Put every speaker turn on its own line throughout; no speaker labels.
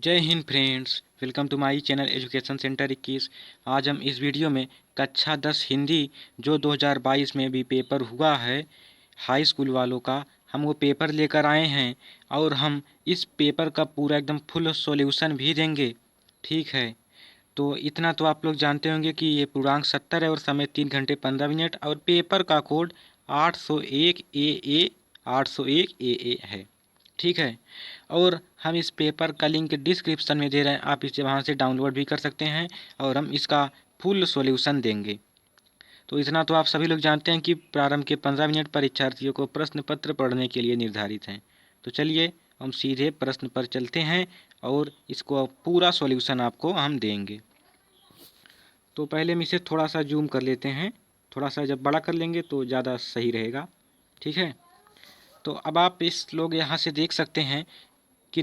जय Hind friends, welcome to my channel education centre 21। आज हम इस वीडियो में कक्षा 10 हिंदी जो 2022 में भी पेपर हुआ है हाई स्कूल वालों का, हम वो पेपर लेकर आए हैं और हम इस पेपर का पूरा एकदम फुल सॉल्यूशन भी देंगे। ठीक है, तो इतना तो आप लोग जानते होंगे कि ये पूर्णांक 70 है और समय 3 घंटे 15 मिनट और पेपर का कोड 801 ए 801 ए है। ठीक है, और हम इस पेपर का लिंक डिस्क्रिप्शन में दे रहे हैं, आप इसे वहाँ से डाउनलोड भी कर सकते हैं और हम इसका फुल सॉल्यूशन देंगे। तो इतना तो आप सभी लोग जानते हैं कि प्रारंभ के 15 मिनट परीक्षार्थियों को प्रश्न पत्र पढ़ने के लिए निर्धारित हैं। तो चलिए हम सीधे प्रश्न पर चलते हैं और इसको पूरा सॉल्यूशन आपको हम देंगे। तो पहले हम इसे थोड़ा सा जूम कर लेते हैं, थोड़ा सा जब बड़ा कर लेंगे तो ज़्यादा सही रहेगा। ठीक है, तो अब आप इस लोग यहाँ से देख सकते हैं कि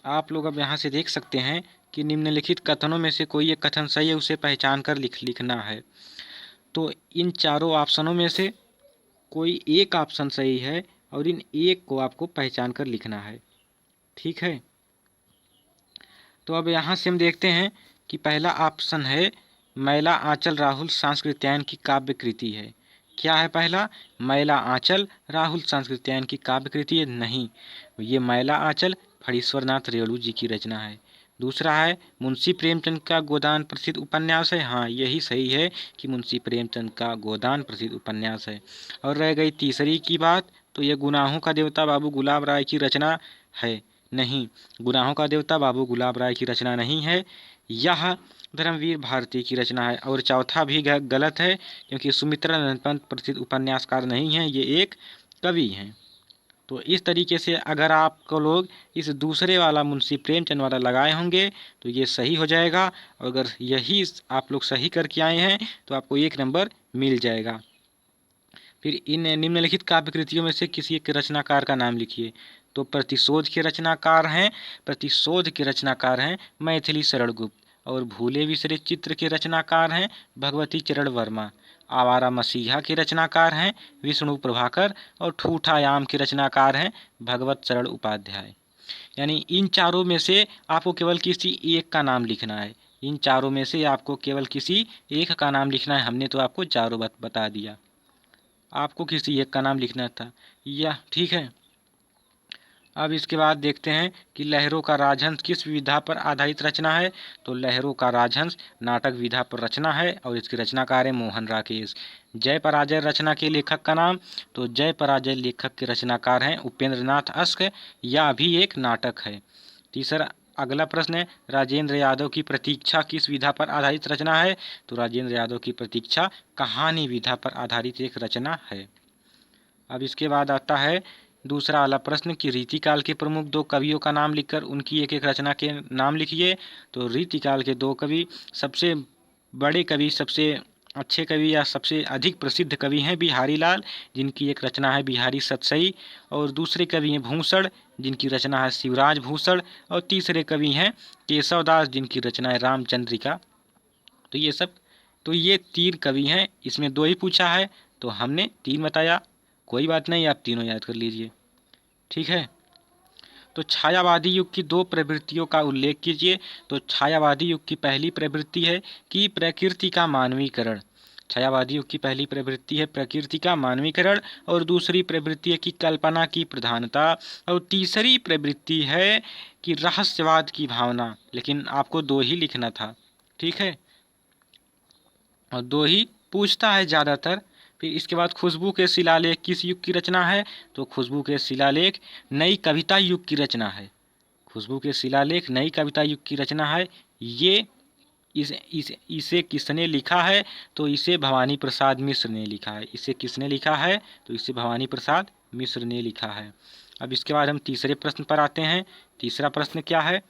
अब यहाँ से देख सकते हैं कि निम्नलिखित कथनों में से कोई एक कथन सही है, उसे पहचान कर लिखना है। तो इन चारों ऑप्शनों में से कोई एक ऑप्शन सही है और इन एक को आपको पहचान कर लिखना है। ठीक है, तो अब यहाँ से हम देखते हैं कि पहला ऑप्शन है मैला आंचल राहुल सांस्कृत्यायन की काव्य कृति है। क्या है पहला? मैला आंचल राहुल सांस्कृत्यायन की काव्य कृति है? नहीं, ये मैला आंचल फणीश्वरनाथ रेणु जी की रचना है। दूसरा है मुंशी प्रेमचंद का गोदान प्रसिद्ध उपन्यास है। हाँ, यही सही है कि मुंशी प्रेमचंद का गोदान प्रसिद्ध उपन्यास है। और रह गई तीसरी की बात, तो यह गुनाहों का देवता बाबू गुलाब राय की रचना है। नहीं, गुनाहों का देवता बाबू गुलाब राय की रचना नहीं है, यह धर्मवीर भारती की रचना है। और चौथा भी गलत है, क्योंकि सुमित्रा नंदन पंत प्रसिद्ध उपन्यासकार नहीं हैं, ये एक कवि हैं। तो इस तरीके से अगर आपको लोग इस दूसरे वाला मुंशी प्रेमचंद वाला लगाए होंगे तो ये सही हो जाएगा, और अगर यही आप लोग सही करके आए हैं तो आपको 1 नंबर मिल जाएगा। फिर इन निम्नलिखित काव्य कृतियों में से किसी एक रचनाकार का नाम लिखिए। तो प्रतिशोध के रचनाकार हैं मैथिली शरण गुप्त, और भूले बिसरे चित्र के रचनाकार हैं भगवती चरण वर्मा। आवारा मसीहा के रचनाकार हैं विष्णु प्रभाकर, और ठूठायाम के रचनाकार हैं भगवत चरण उपाध्याय। यानी इन चारों में से आपको केवल किसी एक का नाम लिखना है। इन चारों में से आपको केवल किसी एक का नाम लिखना है। हमने तो आपको चारों बता दिया, आपको किसी एक का नाम लिखना था या ठीक है। अब इसके बाद देखते हैं कि लहरों का राजहंस किस विधा पर आधारित रचना है। तो लहरों का राजहंस नाटक विधा पर रचना है और इसके रचनाकार है मोहन राकेश। जय पराजय रचना के लेखक का नाम, तो जय पराजय लेखक के रचनाकार हैं उपेंद्र नाथ अश्क, यह भी एक नाटक है। तीसरा अगला प्रश्न है राजेंद्र यादव की प्रतीक्षा किस विधा पर आधारित रचना है। तो राजेंद्र यादव की प्रतीक्षा कहानी विधा पर आधारित एक रचना है। अब इसके बाद आता है दूसरा वाला प्रश्न कि रीतिकाल के प्रमुख 2 कवियों का नाम लिखकर उनकी एक एक रचना के नाम लिखिए। तो रीतिकाल के 2 कवि, सबसे बड़े कवि, सबसे अच्छे कवि या सबसे अधिक प्रसिद्ध कवि हैं बिहारी लाल, जिनकी एक रचना है बिहारी सतसई, और दूसरे कवि हैं भूषण, जिनकी रचना है शिवराज भूषण, और तीसरे कवि हैं केशव दास, जिनकी रचना है रामचंद्रिका। तो ये 3 कवि हैं, इसमें 2 ही पूछा है तो हमने 3 बताया। कोई बात नहीं, आप तीनों याद कर लीजिए। ठीक है, तो छायावादी युग की 2 प्रवृत्तियों का उल्लेख कीजिए। तो छायावादी युग की पहली प्रवृत्ति है कि प्रकृति का मानवीकरण। छायावादी युग की पहली प्रवृत्ति है प्रकृति का मानवीकरण, और दूसरी प्रवृत्ति है कि कल्पना की प्रधानता, और तीसरी प्रवृत्ति है कि रहस्यवाद की भावना। लेकिन आपको 2 ही लिखना था, ठीक है, और 2 ही पूछता है ज़्यादातर। फिर इसके बाद खुशबू के शिलालेख किस युग की रचना है। तो खुशबू के शिलालेख नई कविता युग की रचना है। खुशबू के शिलालेख नई कविता युग की रचना है। ये इसे किसने लिखा है। तो इसे भवानी प्रसाद मिश्र ने लिखा है। इसे किसने लिखा है। तो इसे भवानी प्रसाद मिश्र ने लिखा है। अब इसके बाद हम तीसरे प्रश्न पर आते हैं। तीसरा प्रश्न क्या है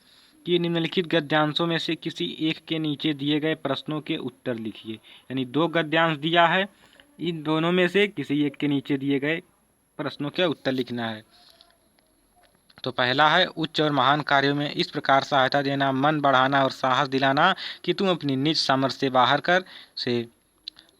कि निम्नलिखित गद्यांशों में से किसी एक के नीचे दिए गए प्रश्नों के उत्तर लिखिए। यानी 2 गद्यांश दिया है, इन दोनों में से किसी एक के नीचे दिए गए प्रश्नों के उत्तर लिखना है। तो पहला है उच्च और महान कार्यों में इस प्रकार सहायता देना, मन बढ़ाना और साहस दिलाना कि तुम अपनी निज सामर्थ्य से बाहर कर से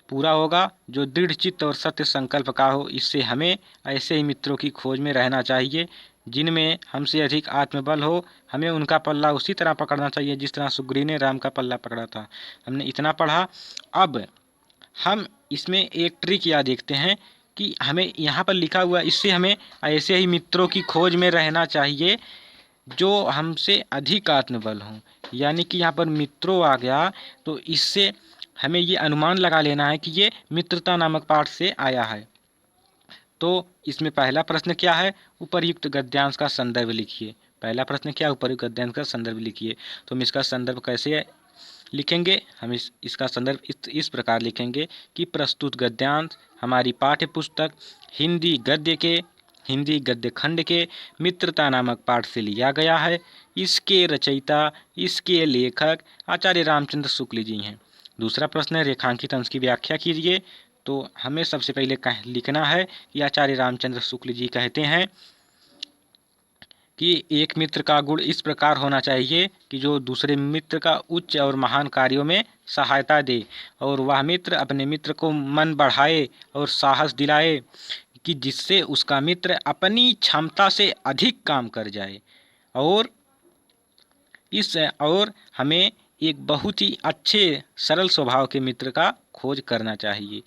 पूरा होगा, जो दृढ़ चित्त और सत्य संकल्प का हो। इससे हमें ऐसे ही मित्रों की खोज में रहना चाहिए जिनमें हमसे अधिक आत्मबल हो, हमें उनका पल्ला उसी तरह पकड़ना चाहिए जिस तरह सुग्रीव ने राम का पल्ला पकड़ा था। हमने इतना पढ़ा। अब हम इसमें एक ट्रिक याद देखते हैं कि हमें यहाँ पर लिखा हुआ, इससे हमें ऐसे ही मित्रों की खोज में रहना चाहिए जो हमसे अधिक आत्मबल हों। यानी कि यहाँ पर मित्रों आ गया, तो इससे हमें ये अनुमान लगा लेना है कि ये मित्रता नामक पाठ से आया है। तो इसमें पहला प्रश्न क्या है, उपर्युक्त गद्यांश का संदर्भ लिखिए। पहला प्रश्न क्या, उपर्युक्त गद्यांश का संदर्भ लिखिए। तो हम इसका संदर्भ कैसे लिखेंगे, हम इसका संदर्भ इस प्रकार लिखेंगे कि प्रस्तुत गद्यांश हमारी पाठ्य पुस्तक हिंदी गद्य खंड के मित्रता नामक पाठ से लिया गया है। इसके रचयिता, इसके लेखक आचार्य रामचंद्र शुक्ल जी हैं। दूसरा प्रश्न है, रेखांकित अंश की व्याख्या कीजिए। तो हमें सबसे पहले लिखना है कि आचार्य रामचंद्र शुक्ल जी कहते हैं कि एक मित्र का गुण इस प्रकार होना चाहिए कि जो दूसरे मित्र का उच्च और महान कार्यों में सहायता दे, और वह मित्र अपने मित्र को मन बढ़ाए और साहस दिलाए कि जिससे उसका मित्र अपनी क्षमता से अधिक काम कर जाए। और हमें एक बहुत ही अच्छे सरल स्वभाव के मित्र का खोज करना चाहिए।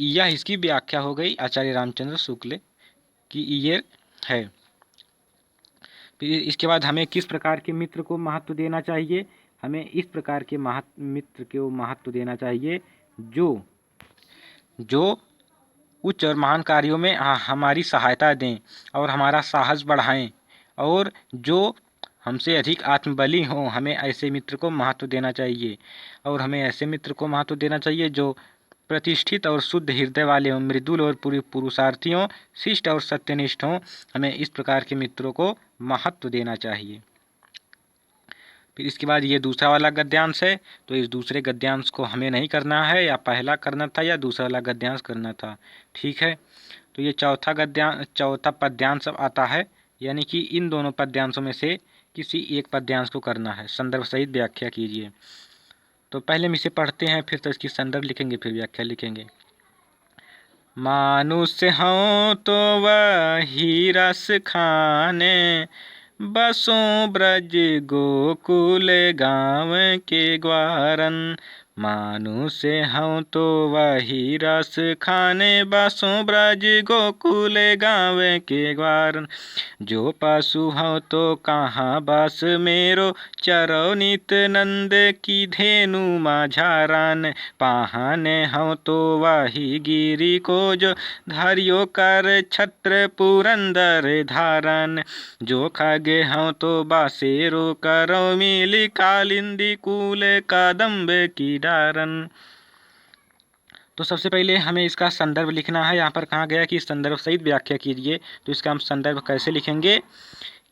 यह इसकी व्याख्या हो गई आचार्य रामचंद्र शुक्ल की ये है। फिर इसके बाद हमें किस प्रकार के मित्र को महत्व देना चाहिए, हमें इस प्रकार के मित्र को महत्व देना चाहिए जो उच्च और महान कार्यों में हमारी सहायता दें और हमारा साहस बढ़ाएं, और जो हमसे अधिक आत्मबली हों। हमें ऐसे मित्र को महत्व देना चाहिए, और हमें ऐसे मित्र को महत्व देना चाहिए जो प्रतिष्ठित और शुद्ध हृदय वाले हों, मृदुल और पुरुषार्थी हों, शिष्ट और सत्यनिष्ठ हों। हमें इस प्रकार के मित्रों को महत्व देना चाहिए। फिर इसके बाद ये दूसरा वाला गद्यांश है, तो इस दूसरे गद्यांश को हमें नहीं करना है, या पहला करना था या दूसरा वाला गद्यांश करना था। ठीक है, तो ये चौथा पद्यांश अब आता है, यानी कि इन दोनों पद्यांशों में से किसी एक पद्यांश को करना है। संदर्भ सहित व्याख्या कीजिए। तो पहले हम इसे पढ़ते हैं, फिर तो इसकी संदर्भ लिखेंगे, फिर व्याख्या लिखेंगे। मानुष हों तो वही रस खाने, बसों ब्रज गोकुल गाँव के ग्वारन। मानुष हों तो वही रस खाने, बसों ब्रज गोकुल गाँव के ग्वारन। जो पशु हों तो कहाँ बस मेरो, चरो नित नंद की धेनु माझारान। पाहन हों तो वही गिरी को, जो धारियो कर छत्र पुरंदर धारन। जो खगे हों तो बासेरो करो, मिली कालिंदी कूल कदम्ब की डारन। तो सबसे पहले हमें इसका संदर्भ लिखना है। यहाँ पर कहा गया कि संदर्भ सहित व्याख्या कीजिए। तो इसका हम संदर्भ कैसे लिखेंगे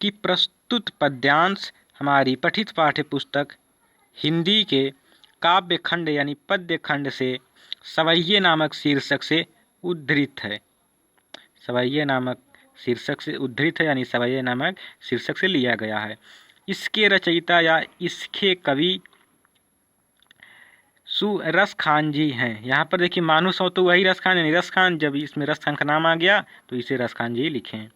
कि प्रस्तुत पद्यांश हमारी पठित पाठ्य पुस्तक हिंदी के काव्य खंड यानी पद्य खंड से सवैये नामक शीर्षक से उद्धृत है। सवैये नामक शीर्षक से उद्धृत है, यानी सवैये नामक शीर्षक से लिया गया है। इसके रचयिता या इसके कवि रस खान जी हैं। यहाँ पर देखिए, मानुष हो तो वही रस खान, यानी रस खान, जब इसमें रस खान का नाम आ गया तो इसे रस खान जी लिखें।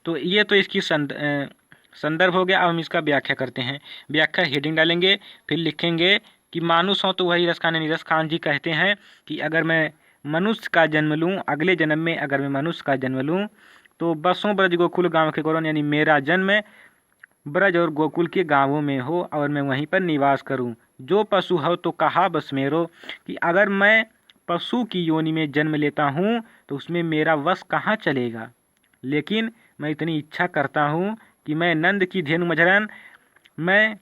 तो ये तो इसकी संदर्भ हो गया। अब हम इसका व्याख्या करते हैं। व्याख्या हेडिंग डालेंगे, फिर लिखेंगे कि मानुष हो तो वही रस खान, यानी रस खान जी कहते हैं कि अगर मैं मनुष्य का जन्म लूँ, अगले जन्म में अगर मैं मनुष्य का जन्म लूँ, तो बसों ब्रज गोकुल गाँव के गौरव, यानी मेरा जन्म ब्रज और गोकुल के गांवों में हो और मैं वहीं पर निवास करूं। जो पशु हो तो कहा बस मेरो, कि अगर मैं पशु की योनि में जन्म लेता हूं तो उसमें मेरा वश कहाँ चलेगा। लेकिन मैं इतनी इच्छा करता हूं कि मैं नंद की धेनु मझरन, मैं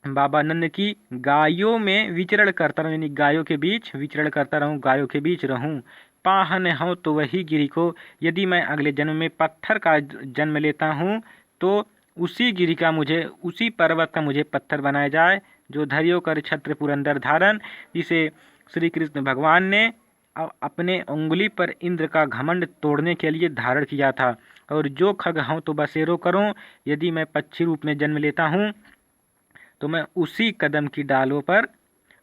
बाबा नंद की गायों में विचरण करता रहूं, यानी गायों के बीच विचरण करता रहूं, गायों के बीच रहूं। पाहन हो तो वही गिरी को, यदि मैं अगले जन्म में पत्थर का जन्म लेता हूँ तो उसी गिरी का मुझे, उसी पर्वत का मुझे पत्थर बनाया जाए, जो धरियो कर छत्र पुरंदर धारण, जिसे श्री कृष्ण भगवान ने अपने उंगली पर इंद्र का घमंड तोड़ने के लिए धारण किया था। और जो खग हूँ तो बसेरो करूँ, यदि मैं पक्षी रूप में जन्म लेता हूँ तो मैं उसी कदम की डालों पर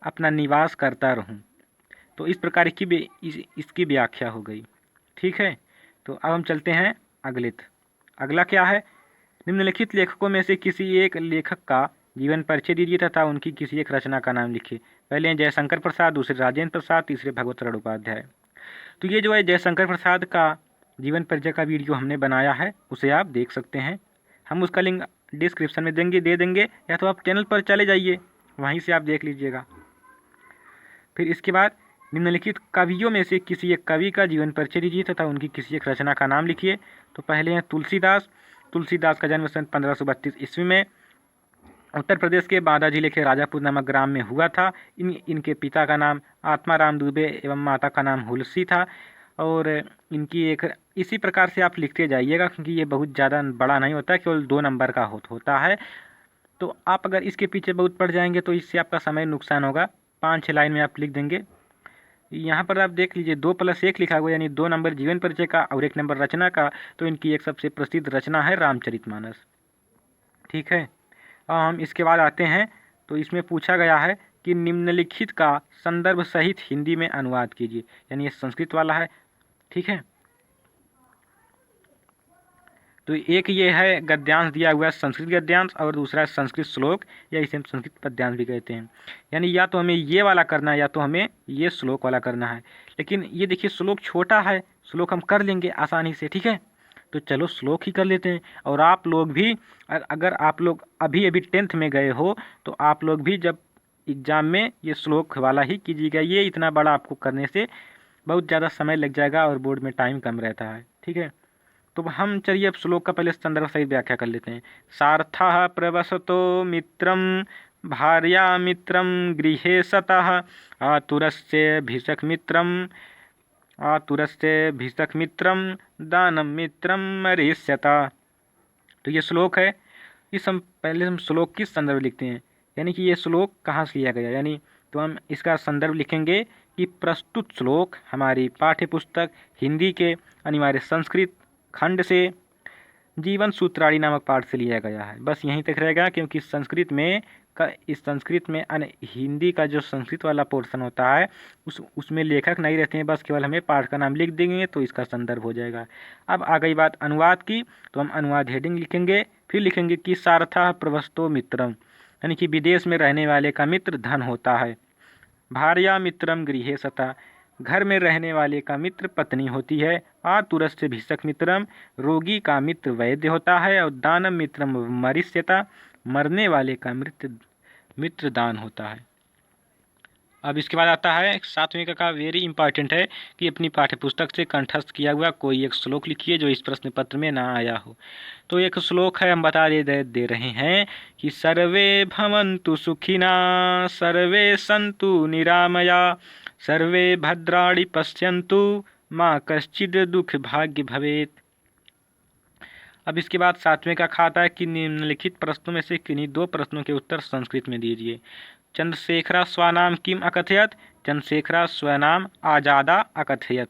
अपना निवास करता रहूँ। तो इस प्रकार की इसकी व्याख्या हो गई। ठीक है, तो अब हम चलते हैं अगला क्या है, निम्नलिखित लेखकों में से किसी एक लेखक का जीवन परिचय दीजिए तथा उनकी किसी एक रचना का नाम लिखिए। पहले हैं जयशंकर प्रसाद, दूसरे राजेंद्र प्रसाद, तीसरे भगवत उपाध्याय। तो ये जो है जयशंकर प्रसाद का जीवन परिचय का वीडियो हमने बनाया है, उसे आप देख सकते हैं। हम उसका लिंक डिस्क्रिप्शन में दे देंगे, या तो आप चैनल पर चले जाइए, वहीं से आप देख लीजिएगा। फिर इसके बाद निम्नलिखित कवियों में से किसी एक कवि का जीवन परिचय दीजिए तथा उनकी किसी एक रचना का नाम लिखिए। तो पहले हैं तुलसीदास। तुलसीदास का जन्म सन 1532 ईस्वी में उत्तर प्रदेश के बांदा जिले के राजापुर नामक ग्राम में हुआ था। इनके पिता का नाम आत्माराम दुबे एवं माता का नाम हुलसी था। और इनकी एक इसी प्रकार से आप लिखते जाइएगा, क्योंकि ये बहुत ज़्यादा बड़ा नहीं होता, केवल 2 नंबर का होता है। तो आप अगर इसके पीछे बहुत पढ़ जाएंगे तो इससे आपका समय नुकसान होगा। 5-6 लाइन में आप लिख देंगे। यहाँ पर आप देख लीजिए 2+1 लिखा हुआ, यानी 2 नंबर जीवन परिचय का और 1 नंबर रचना का। तो इनकी एक सबसे प्रसिद्ध रचना है रामचरितमानस। ठीक है, और हम इसके बाद आते हैं। तो इसमें पूछा गया है कि निम्नलिखित का संदर्भ सहित हिंदी में अनुवाद कीजिए, यानी ये संस्कृत वाला है। ठीक है, तो एक ये है गद्यांश दिया हुआ है, संस्कृत गद्यांश, और दूसरा है संस्कृत श्लोक, या इसे हम संस्कृत पद्यांश भी कहते हैं। यानी या तो हमें ये वाला करना है या तो हमें ये श्लोक वाला करना है। लेकिन ये देखिए श्लोक छोटा है, श्लोक हम कर लेंगे आसानी से। ठीक है, तो चलो श्लोक ही कर लेते हैं। और आप लोग भी, अगर आप लोग अभी 10th में गए हो तो आप लोग भी जब एग्ज़ाम में ये श्लोक वाला ही कीजिएगा। ये इतना बड़ा आपको करने से बहुत ज़्यादा समय लग जाएगा और बोर्ड में टाइम कम रहता है। ठीक है, तो हम चलिए अब श्लोक का पहले संदर्भ सहित व्याख्या कर लेते हैं। सार्थः प्रवसतो मित्रम भार्या मित्रम गृहे सतः आतुरस्य भिषक मित्रम दानम मित्रम मरीष्यता। तो ये श्लोक है। हम पहले श्लोक की संदर्भ लिखते हैं, यानी कि ये श्लोक कहाँ से लिया गया, यानी तो हम इसका संदर्भ लिखेंगे कि प्रस्तुत श्लोक हमारी पाठ्य पुस्तक हिंदी के अनिवार्य संस्कृत खंड से जीवन सूत्राणी नामक पाठ से लिया गया है। बस यहीं तक रहेगा, क्योंकि संस्कृत में हिंदी का जो संस्कृत वाला पोर्शन होता है उसमें लेखक नहीं रहते हैं, बस केवल हमें पाठ का नाम लिख देंगे तो इसका संदर्भ हो जाएगा। अब आ गई बात अनुवाद की, तो हम अनुवाद हेडिंग लिखेंगे। फिर लिखेंगे कि सारथा प्रवस्तो मित्रम, यानी कि विदेश में रहने वाले का मित्र धन होता है। भार्या मित्रम गृहे सता, घर में रहने वाले का मित्र पत्नी होती है। आतुरस्य भिषक मित्रम, रोगी का मित्र वैद्य होता है। और दानम मित्रम मरीष्यता, मरने वाले का मित्र दान होता है। अब इसके बाद आता है 7वें का वेरी इंपॉर्टेंट है कि अपनी पाठ्य पुस्तक से कंठस्थ किया हुआ कोई एक श्लोक लिखिए जो इस प्रश्न पत्र में ना आया हो। तो एक श्लोक है, हम बता दे रहे हैं कि सर्वे भवन्तु सुखिना सर्वे सन्तु निरामया सर्वे भद्राणि पश्यन्तु माँ कश्चिद दुख भाग्य भवेत। अब इसके बाद 7वें का खाता है कि निम्नलिखित प्रश्नों में से किन्हीं 2 प्रश्नों के उत्तर संस्कृत में दीजिए। चंद्रशेखरा स्वनाम किम अकथयत, चंद्रशेखरा स्वनाम आजादा अकथयत,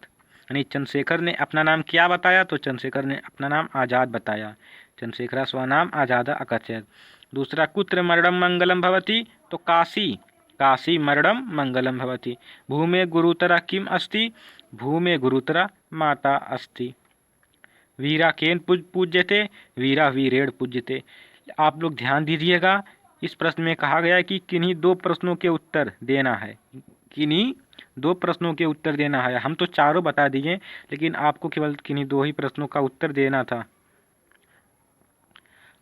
यानी चंद्रशेखर ने अपना नाम क्या बताया, तो चंद्रशेखर ने अपना नाम आज़ाद बताया। चंद्रशेखरा स्वनाम आजादा अकथयत। दूसरा कुत्र मरणम मंगलम भवति, तो काशी मरणम मंगलम भवति। भूमे गुरुतरा किम अस्ति, भूमे गुरुतरा माता अस्ति। वीरा केन पूज्यते, वीरा वीरेण पूज्यते। आप लोग ध्यान दीजिएगा, इस प्रश्न में कहा गया है कि किन्हीं 2 प्रश्नों के उत्तर देना है, किन्हीं 2 प्रश्नों के उत्तर देना है। हम तो चारों बता दिए, लेकिन आपको केवल किन्हीं 2 ही प्रश्नों का उत्तर देना था।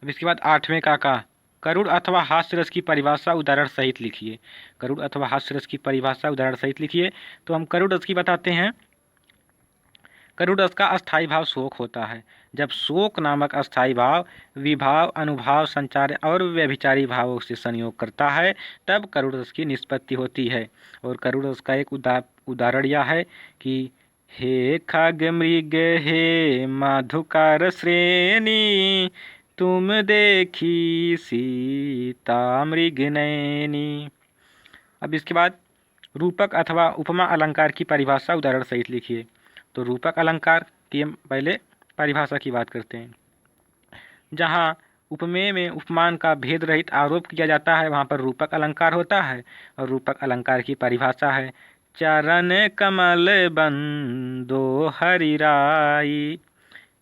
अब इसके बाद 8वें का करुण अथवा हास्य रस की परिभाषा उदाहरण सहित लिखिए। करुण अथवा हास्य रस की परिभाषा उदाहरण सहित लिखिए। तो हम करुण रस की बताते हैं। करुण रस का अस्थायी भाव शोक होता है। जब शोक नामक अस्थायी भाव विभाव, अनुभाव, संचार और व्यभिचारी भावों से संयोग करता है, तब करुण रस की निष्पत्ति होती है। और करुण रस का एक उदाहरण यह है कि हे खग मृग हे माधुकार श्रेणी, तुम देखी सीता मृग नैनी। अब इसके बाद रूपक अथवा उपमा अलंकार की परिभाषा उदाहरण सहित लिखिए। तो रूपक अलंकार की हम पहले परिभाषा की बात करते हैं। जहाँ उपमेय में उपमान का भेद रहित आरोप किया जाता है, वहाँ पर रूपक अलंकार होता है। और रूपक अलंकार की परिभाषा है, चरण कमल बंदो हरि राई,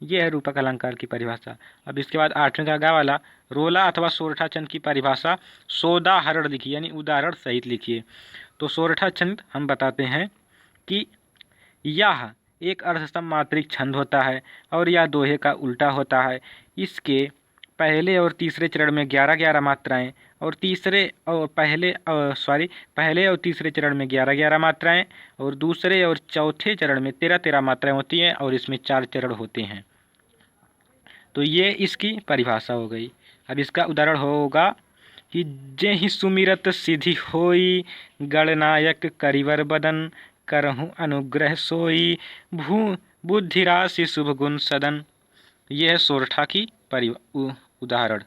ये है रूपक अलंकार की परिभाषा। अब इसके बाद 8वें का गा वाला, रोला अथवा सोरठा छंद की परिभाषा सोदाहरण लिखिए, यानी उदाहरण सहित लिखिए। तो सोरठा छंद हम बताते हैं कि यह एक अर्धसमात्रिक छंद होता है और यह दोहे का उल्टा होता है। इसके पहले और तीसरे चरण में 11-11 मात्राएं और पहले और तीसरे चरण में 11-11 मात्राएं और दूसरे और चौथे चरण में 13-13 मात्राएं होती हैं और इसमें 4 चरण होते हैं। तो ये इसकी परिभाषा हो गई। अब इसका उदाहरण होगा कि जेहि सुमिरत सिद्धि होई, गणनायक करिवर बदन, करहूँ अनुग्रह सोई, भू बुद्धि राशि शुभ गुण सदन। यह है सोरठा की उदाहरण।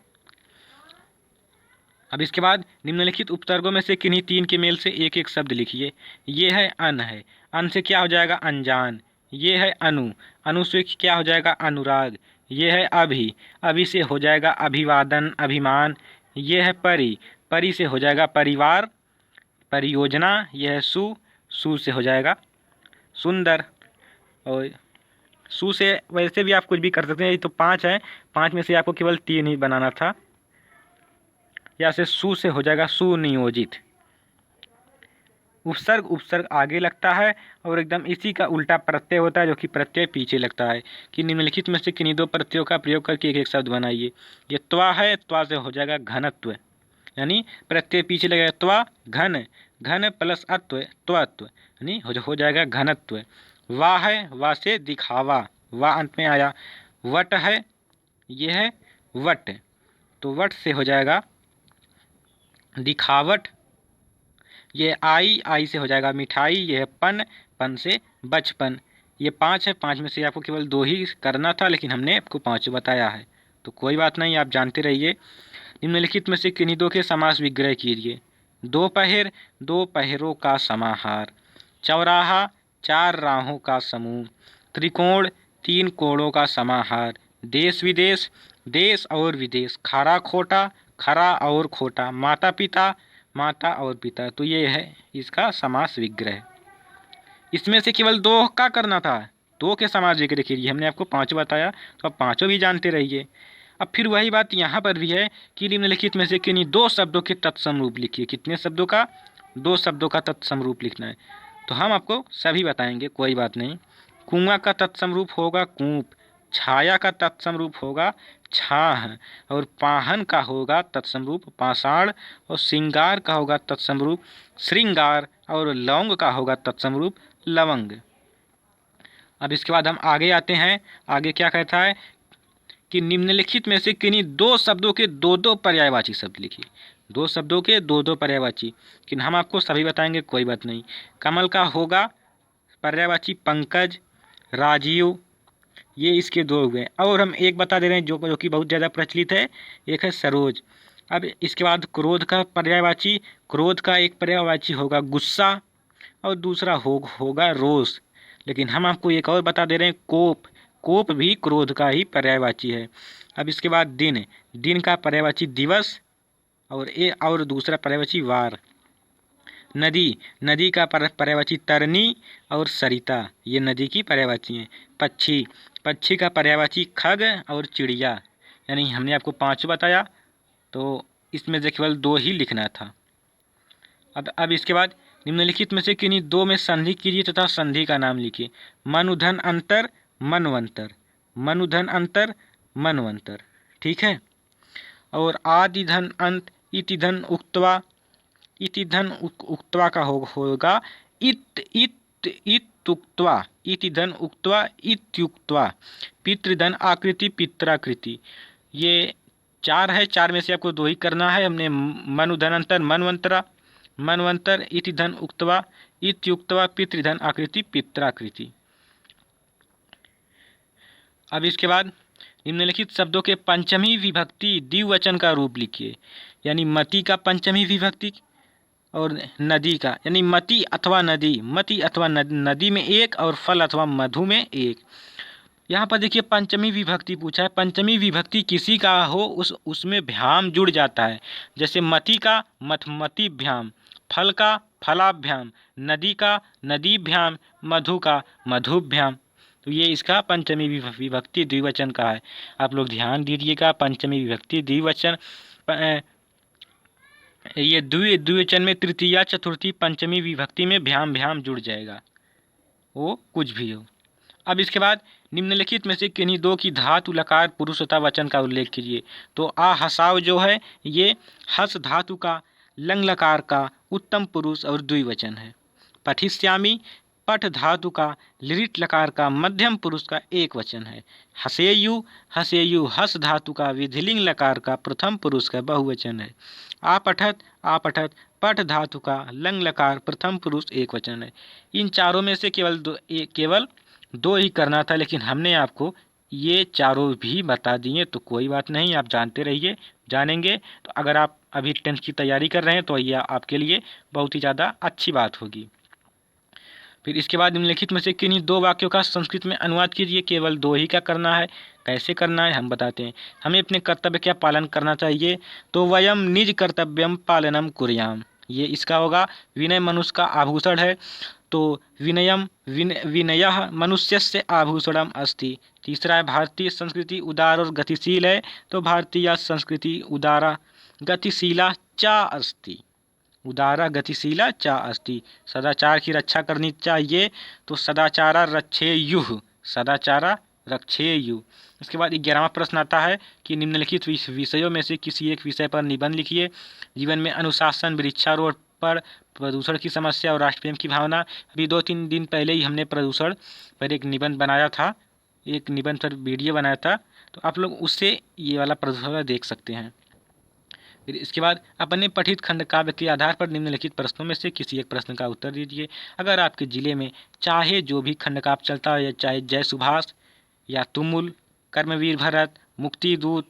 अब इसके बाद निम्नलिखित उपसर्गों में से किन्हीं 3 के मेल से एक एक शब्द लिखिए। ये है अन है, अन से क्या हो जाएगा अनजान। ये है अनु, अनु से क्या हो जाएगा अनुराग। ये है अभि, अभि से हो जाएगा अभिवादन अभिमान। ये है परि, परि से हो जाएगा परिवार परियोजना। यह है सु, सु से हो जाएगा सुंदर। और सु से वैसे भी आप कुछ भी कर सकते हैं। ये तो 5 है, 5 में से आपको केवल 3 ही बनाना था। या से सु से हो जाएगा सुनियोजित। उपसर्ग उपसर्ग आगे लगता है और एकदम इसी का उल्टा प्रत्यय होता है, जो कि प्रत्यय पीछे लगता है। कि निम्नलिखित में से किन्हीं 2 प्रत्ययों का प्रयोग करके एक एक शब्द बनाइए। ये त्वा है, त्वा से हो जाएगा घनत्व, यानी प्रत्यय पीछे लगेगा त्वा घन, घन प्लस अत्व त्वत्व, यानी हो जाएगा घनत्व। वा है, वा से दिखावा, वा अंत में आया। वट है, ये है वट, तो वट से हो जाएगा दिखावट। ये आई, आई से हो जाएगा मिठाई। ये है पन, पन से बचपन। ये 5 है, 5 में से आपको केवल 2 ही करना था, लेकिन हमने आपको 5 बताया है, तो कोई बात नहीं, आप जानते रहिए। निम्नलिखित में से किन्हीं 2 के समास विग्रह कीजिए। दोपहर, 2 पहरों का समाहार। चौराहा, 4 राहों का समूह। त्रिकोण, 3 कोणों का समाहार। देश विदेश, देश और विदेश। खरा खोटा, खरा और खोटा। माता पिता, माता और पिता। तो ये है इसका समास विग्रह। इसमें से केवल 2 का करना था, 2 के समास विग्रह कीजिए। हमने आपको 5 बताया, तो आप 5 भी जानते रहिए। अब फिर वही बात यहाँ पर भी है कि निम्नलिखित में से किन्हीं 2 शब्दों के तत्सम रूप लिखिए। कितने शब्दों का? 2 शब्दों का तत्सम रूप लिखना है। तो हम आपको सभी बताएंगे, कोई बात नहीं। कुआं का तत्सम रूप होगा कूप, छाया का तत्सम रूप होगा छाह, और पाहन का होगा तत्सम रूप पाषाण, और श्रृंगार का होगा तत्सम रूप श्रृंगार, और लौंग का होगा तत्सम रूप लवंग। अब इसके बाद हम आगे आते हैं। आगे क्या कहता है कि निम्नलिखित में से किन्हीं 2 शब्दों के 2-2 पर्यायवाची शब्द लिखिए। 2 शब्दों के 2-2 पर्यायवाची, लेकिन हम आपको सभी बताएंगे, कोई बात नहीं। कमल का होगा पर्यायवाची पंकज, राजीव। ये इसके 2 हुए, और हम एक बता दे रहे हैं जो कि बहुत ज़्यादा प्रचलित है, एक है सरोज। अब इसके बाद क्रोध का पर्यायवाची, क्रोध का एक पर्यायवाची होगा गुस्सा और दूसरा होगा रोष। लेकिन हम आपको एक और बता दे रहे हैं कोप, कोप भी क्रोध का ही पर्यायवाची है। अब इसके बाद दिन, दिन का पर्यायवाची दिवस, और दूसरा पर्यायवाची वार। नदी, नदी का पर्यायवाची तरनी और सरिता, ये नदी की पर्यायवाची हैं। पक्षी, पक्षी का पर्यायवाची खग और चिड़िया। यानी हमने आपको 5 बताया, तो इसमें से केवल 2 ही लिखना था। अब इसके बाद निम्नलिखित में से किन्हीं 2 में संधि कीजिए तथा संधि का नाम लिखिए। मनुधन अंतर, मनवंतर। मनुधन अंतर, मनवंतर, ठीक है। और आदि धन अंत, इति धन उक्त्वा। इति धन उक्त्वा का होगा इत्युक्त्वा, इति धन उक्त्वा इत्युक्त्वा। पितृधन आकृति, पित्राकृति। ये 4 है, 4 में से आपको 2 ही करना है। हमने मनुधनंतर मनवंतरा, मनवंतर, इति धन उक्त्वा इत्युक्त्वा, पितृधन आकृति, पित्राकृति। अब इसके बाद निम्नलिखित शब्दों के पंचमी विभक्ति द्विवचन का रूप लिखिए। यानी मति का पंचमी विभक्ति और नदी का, यानी मति अथवा नदी, मति अथवा नदी में 1 और फल अथवा मधु में 1। यहाँ पर देखिए पंचमी विभक्ति पूछा है। पंचमी विभक्ति किसी का हो उसमें भ्याम जुड़ जाता है। जैसे मति का मथमतिभ्याम, फल का फलाभ्याम, नदी का नदीभ्याम, मधु का मधुभ्याम। तो ये इसका पंचमी विभक्ति द्विवचन का है। आप लोग ध्यान दीजिएगा, पंचमी विभक्ति द्विवचन, ये द्विवचन में तृतीया चतुर्थी पंचमी विभक्ति में भ्याम भ्याम जुड़ जाएगा, वो कुछ भी हो। अब इसके बाद निम्नलिखित में से किन्हीं दो की धातु लकार पुरुष तथा वचन का उल्लेख कीजिए। तो आ हसाव जो है ये हस धातु का लंग लकार का उत्तम पुरुष और द्विवचन है। पठिष्यामि पठ धातु का लिरिट लकार का मध्यम पुरुष का एक वचन है। हसेयु हसेयु हस धातु का विधिलिंग लकार का प्रथम पुरुष का बहुवचन है। आपठत पठ धातु का लंग लकार प्रथम पुरुष एक वचन है। इन चारों में से केवल दो ही करना था, लेकिन हमने आपको ये चारों भी बता दिए, तो कोई बात नहीं, आप जानते रहिए, जानेंगे। तो अगर आप अभी 10th की तैयारी कर रहे हैं तो यह आपके लिए बहुत ही ज़्यादा अच्छी बात होगी। फिर इसके बाद निम्नलिखित में से किन्हीं दो वाक्यों का संस्कृत में अनुवाद कीजिए। केवल दो ही का करना है। कैसे करना है हम बताते हैं। हमें अपने कर्तव्य का पालन करना चाहिए। तो वयम निज कर्तव्यम पालनम कुर्याम, ये इसका होगा। विनय मनुष्य का आभूषण है, तो विनयः मनुष्यस्य आभूषणम अस्ति। तीसरा है भारतीय संस्कृति उदार और गतिशील है, तो भारतीय संस्कृति उदारा गतिशीला चा अस्ति। उदारा गतिशीला चा अस्ति। सदाचार की रक्षा करनी चाहिए, तो सदाचारा रक्षेयुः, सदाचारा रक्षेयुः। इसके बाद 11वां प्रश्न आता है कि निम्नलिखित विषयों में से किसी एक विषय पर निबंध लिखिए। जीवन में अनुशासन, वृक्षारोपण पर, प्रदूषण की समस्या और राष्ट्रप्रेम की भावना। अभी 2-3 दिन पहले ही हमने प्रदूषण पर एक निबंध बनाया था, एक निबंध पर वीडियो बनाया था, तो आप लोग उससे ये वाला प्रदूषण देख सकते हैं। फिर इसके बाद अपने पठित खंड काव्य के आधार पर निम्नलिखित प्रश्नों में से किसी एक प्रश्न का उत्तर दीजिए। अगर आपके जिले में चाहे जो भी खंड काव्य चलता हो, या चाहे जय सुभाष या तुमुल, कर्मवीर भरत, मुक्ति दूत,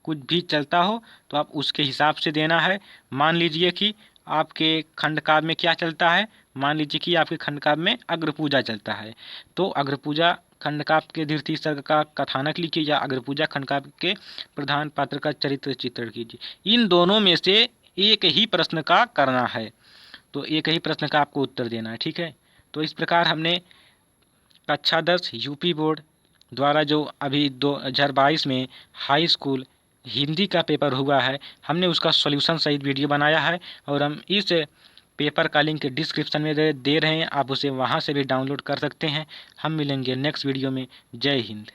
कुछ भी चलता हो, तो आप उसके हिसाब से देना है। मान लीजिए कि आपके खंड काव्य में क्या चलता है, मान लीजिए कि आपके खंड काव्य में अग्रपूजा चलता है, तो अग्रपूजा खंड काव्य के धृति सर्ग का कथानक लिखिए, या अग्रपूजा खंड काव्य के प्रधान पात्र का चरित्र चित्रण कीजिए। इन दोनों में से एक ही प्रश्न का करना है, तो एक ही प्रश्न का आपको उत्तर देना है, ठीक है। तो इस प्रकार हमने कक्षा 10 यूपी बोर्ड द्वारा जो अभी 2022 में हाई स्कूल हिंदी का पेपर हुआ है, हमने उसका सॉल्यूशन सहित वीडियो बनाया है, और हम इस पेपर का लिंक डिस्क्रिप्शन में दे रहे हैं, आप उसे वहां से भी डाउनलोड कर सकते हैं। हम मिलेंगे नेक्स्ट वीडियो में। जय हिंद।